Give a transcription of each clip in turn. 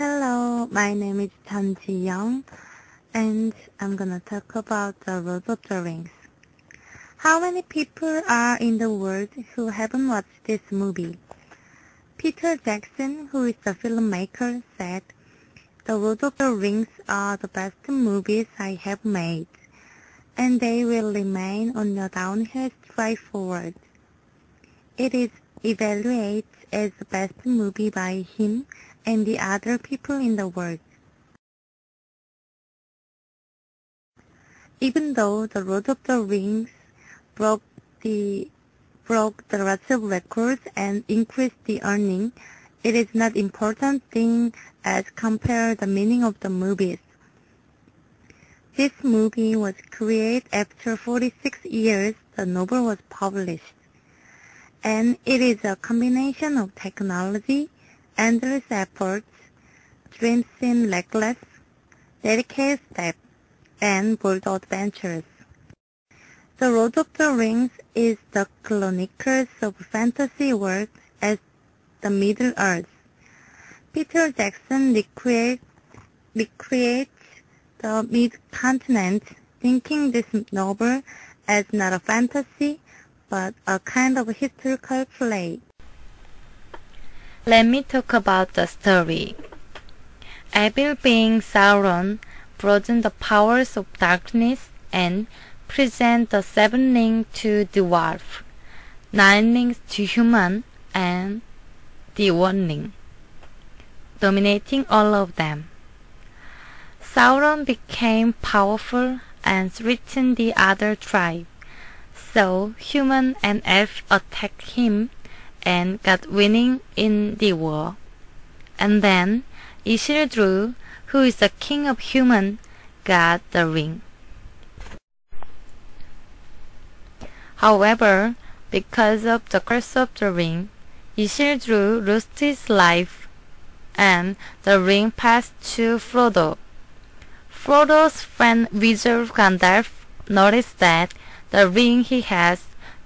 Hello, my name is Jeeyoung, and I'm gonna talk about the Lord of the Rings. How many people are in the world who haven't watched this movie? Peter Jackson, who is the filmmaker, said, "The Lord of the Rings are the best movies I have made, and they will remain on the downhill stride forward." It is evaluated as the best movie by him and the other people in the world. Even though The Lord of the Rings broke the lots of records and increased the earning, it is not important thing as compare the meaning of the movies. This movie was created after 46 years the novel was published, and it is a combination of technology, endless efforts, dreams in reckless, dedicated steps, and bold adventures. The Lord of the Rings is the chronicles of fantasy world as the Middle Earth. Peter Jackson recreates the mid-continent, thinking this novel as not a fantasy, but a kind of historical play. Let me talk about the story. Evil being Sauron broadened the powers of darkness and present the 7 rings to dwarf, 9 rings to human, and the 1 ring, dominating all of them. Sauron became powerful and threatened the other tribe, so human and elf attacked him and got winning in the war. And then Isildur, who is the king of human, got the ring. However, because of the curse of the ring, Isildur lost his life, and the ring passed to Frodo. Frodo's friend wizard Gandalf noticed that the ring he has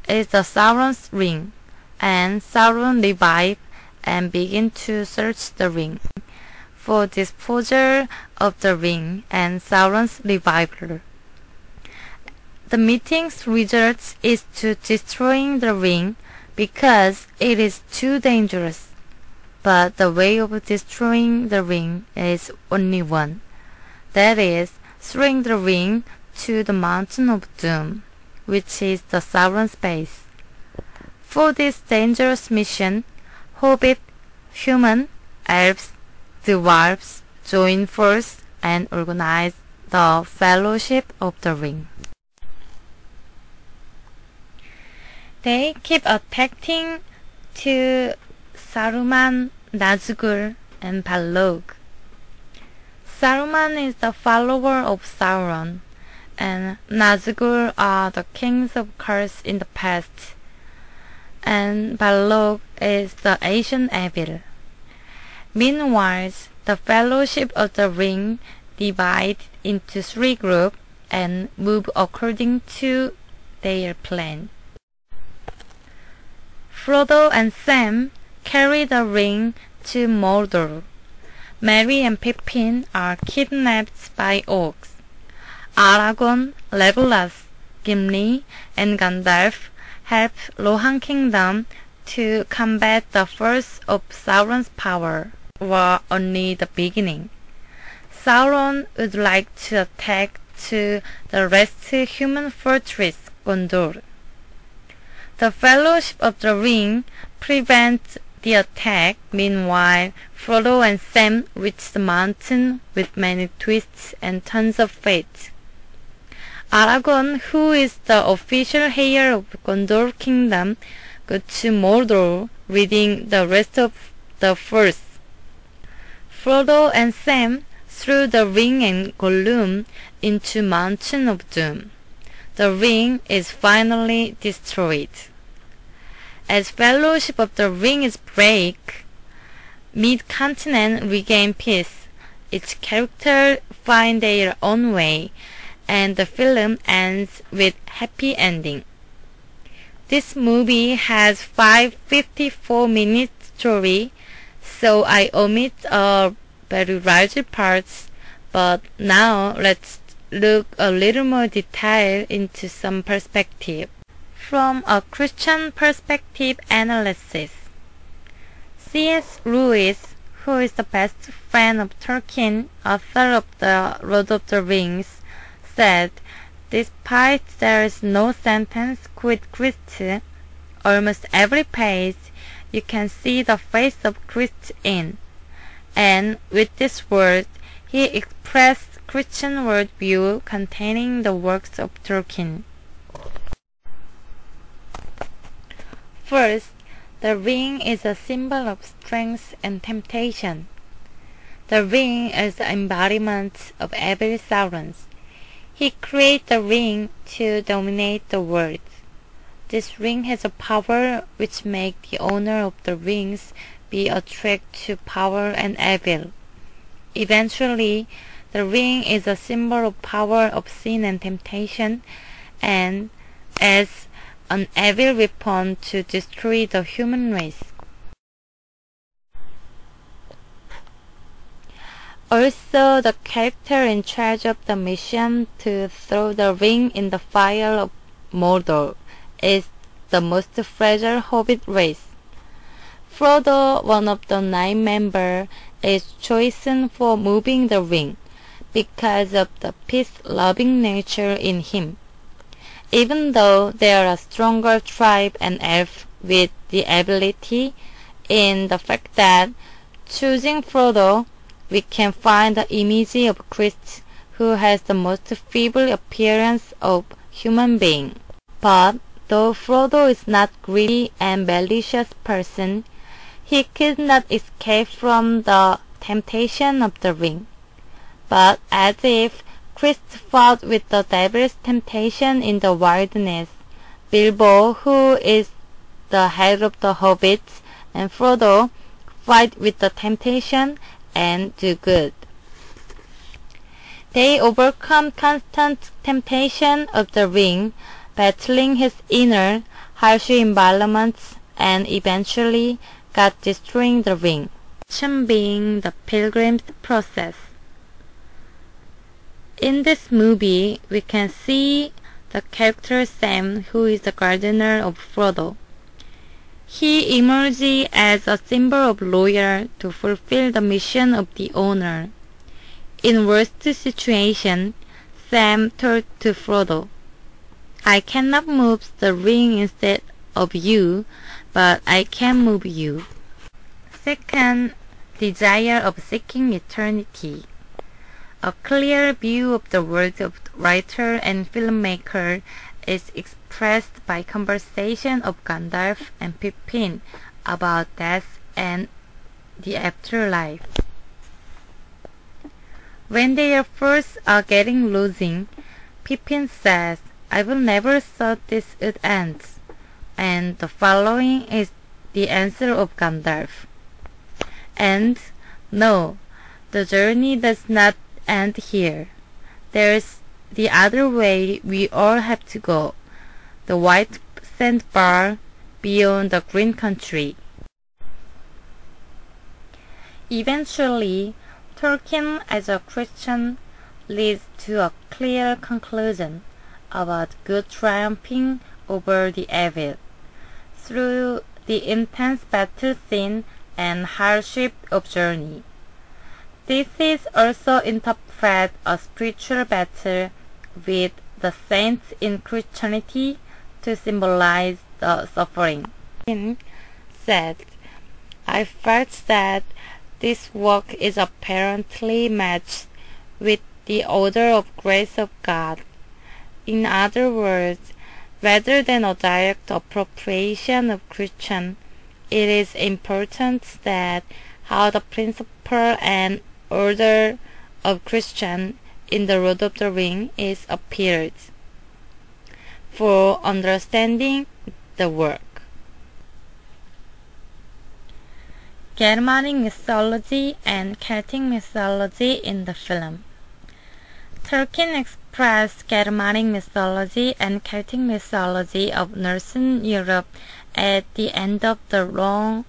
is the Sauron's ring, and Sauron revived and began to search the ring for disposal of the ring and Sauron's revival. The meeting's result is to destroying the ring because it is too dangerous. But the way of destroying the ring is only one. That is, throwing the ring to the Mountain of Doom, which is the Sauron's base. For this dangerous mission, hobbit, human, elves, dwarves join force and organize the Fellowship of the Ring. They keep attacking to Saruman, Nazgul, and Balrog. Saruman is the follower of Sauron, and Nazgul are the kings of curse in the past, and Balrog is the ancient evil. Meanwhile, the Fellowship of the Ring divide into 3 groups and move according to their plan. Frodo and Sam carry the ring to Mordor. Merry and Pippin are kidnapped by orcs. Aragorn, Legolas, Gimli, and Gandalf help Rohan Kingdom to combat the force of Sauron's power, were only the beginning. Sauron would like to attack to the rest human fortress Gondor. The Fellowship of the Ring prevents the attack. Meanwhile, Frodo and Sam reach the mountain with many twists and turns of fate. Aragorn, who is the official heir of Gondor Kingdom, goes to Mordor, reading the rest of the force. Frodo and Sam threw the ring and Gollum into Mountain of Doom. The ring is finally destroyed. As Fellowship of the Ring is break, mid-continent regain peace. Each character find their own way, and the film ends with happy ending. This movie has 5 54-minute story, so I omit a very large parts, but now let's look a little more detail into some perspective. From a Christian perspective analysis, C.S. Lewis, who is the best friend of Tolkien, author of the Lord of the Rings, said, despite there is no sentence quid Christ, almost every page you can see the face of Christ in. And with this word, he expressed Christian worldview containing the works of Tolkien. First, the ring is a symbol of strength and temptation. The ring is the embodiment of evil Sauron's. He created the ring to dominate the world. This ring has a power which makes the owner of the rings be attracted to power and evil. Eventually, the ring is a symbol of power of sin and temptation, and as an evil weapon to destroy the human race. Also, the character in charge of the mission to throw the ring in the fire of Mordor is the most fragile hobbit race. Frodo, one of the 9 members, is chosen for moving the ring because of the peace-loving nature in him. Even though there are stronger tribe and elf with the ability, in the fact that choosing Frodo, we can find the image of Christ, who has the most feeble appearance of human being. But though Frodo is not greedy and malicious person, he could not escape from the temptation of the ring. But as if Christ fought with the devil's temptation in the wilderness, Bilbo, who is the head of the hobbits, and Frodo fight with the temptation and do good. They overcome constant temptation of the ring, battling his inner, harsh environments, and eventually God destroying the ring. Being the pilgrim's process. In this movie, we can see the character Sam, who is the gardener of Frodo. He emerges as a symbol of loyalty to fulfill the mission of the owner. In worst situation, Sam told to Frodo, I cannot move the ring instead of you, but I can move you. Second, desire of seeking eternity. A clear view of the world of writer and filmmaker is expressed by conversation of Gandalf and Pippin about death and the afterlife. When they are first getting losing, Pippin says, I will never thought this would end. And the following is the answer of Gandalf. And no, the journey does not end here. There's the other way we all have to go, the white sandbar beyond the green country. Eventually, Tolkien as a Christian leads to a clear conclusion about good triumphing over the evil through the intense battle scene and hardship of journey. This is also interpreted a spiritual battle with the saints in Christianity to symbolize the suffering. He said, I felt that this work is apparently matched with the order of grace of God. In other words, rather than a direct appropriation of Christian, it is important that how the principle and order of Christian in the Lord of the Ring is appeared for understanding the work. Germanic mythology and Celtic mythology in the film. Tolkien expressed Germanic mythology and Celtic mythology of Northern Europe at the end of long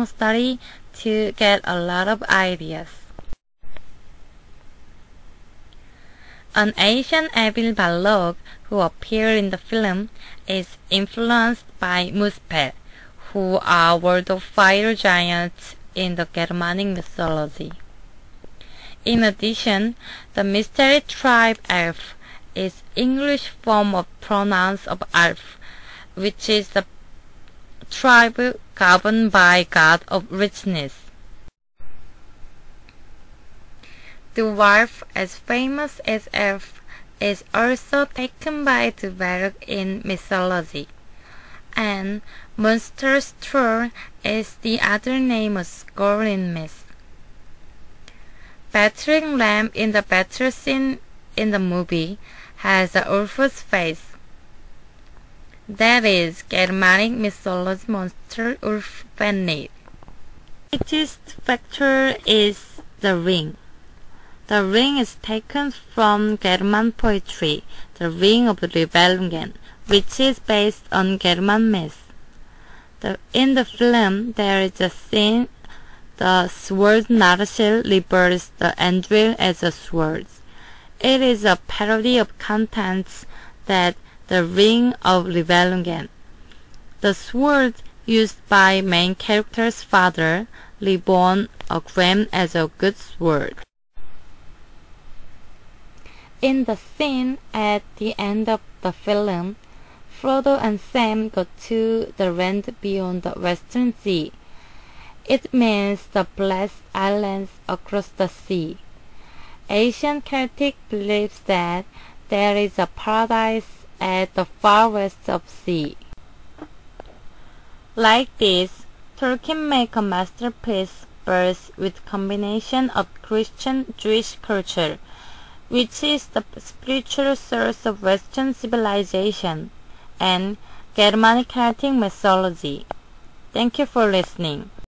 study to get a lot of ideas. An Asian evil Balrog who appeared in the film is influenced by Muspel, who are world of fire giants in the Germanic mythology. In addition, the mystery tribe elf is English form of pronouns of elf, which is the tribe governed by god of richness. Dwarf, as famous as elf, is also taken by the Dwarf in mythology, and monster's troll is the other name of skull in myth. Battering ram in the battle scene in the movie has a wolf's face. That is Germanic mythology monster Ulf Fenrir. The greatest factor is the ring. The ring is taken from German poetry, the Ring of Nibelungen, which is based on German myth. In the film, there is a scene the sword Narsil rebirths the Andril as a sword. It is a parody of contents that the Ring of Nibelungen. The sword used by main character's father, reborn again as a good sword. In the scene at the end of the film, Frodo and Sam go to the land beyond the Western Sea. It means the blessed islands across the sea. Asian Celtic believes that there is a paradise at the far west of sea. Like this, Tolkien make a masterpiece verse with combination of Christian Jewish culture, which is the spiritual source of Western civilization, and Germanic Celtic mythology. Thank you for listening.